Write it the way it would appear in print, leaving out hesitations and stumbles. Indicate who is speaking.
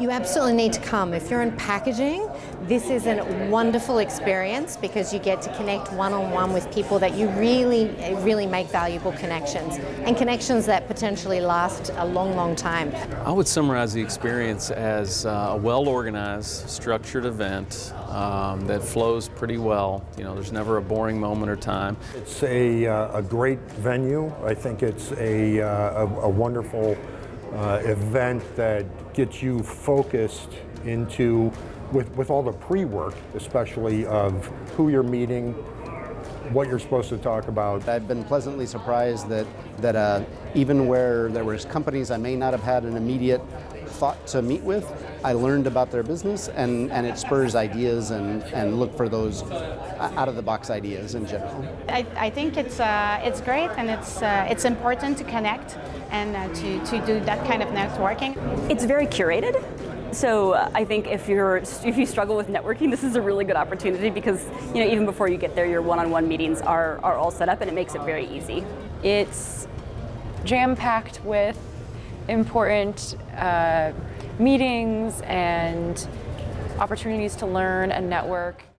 Speaker 1: You absolutely need to come. If you're in packaging, this is a wonderful experience because you get to connect one-on-one with people that you really make valuable connections, and connections that potentially last a long, long time.
Speaker 2: I would summarize the experience as a well-organized, structured event that flows pretty well. You know, there's never a boring moment or time.
Speaker 3: It's a great venue. I think it's a wonderful event that gets you focused into, with all the pre-work, especially of who you're meeting, what you're supposed to talk about.
Speaker 4: I've been pleasantly surprised that even where there was companies I may not have had an immediate thought to meet with, I learned about their business, and it spurs ideas and look for those out-of-the-box ideas in general.
Speaker 5: I think it's great, and it's important to connect and to do that kind of networking.
Speaker 6: It's very curated. So I think if you struggle with networking, this is a really good opportunity because, you know, even before you get there, your one-on-one meetings are all set up, and it makes it very easy.
Speaker 7: It's jam-packed with important meetings and opportunities to learn and network.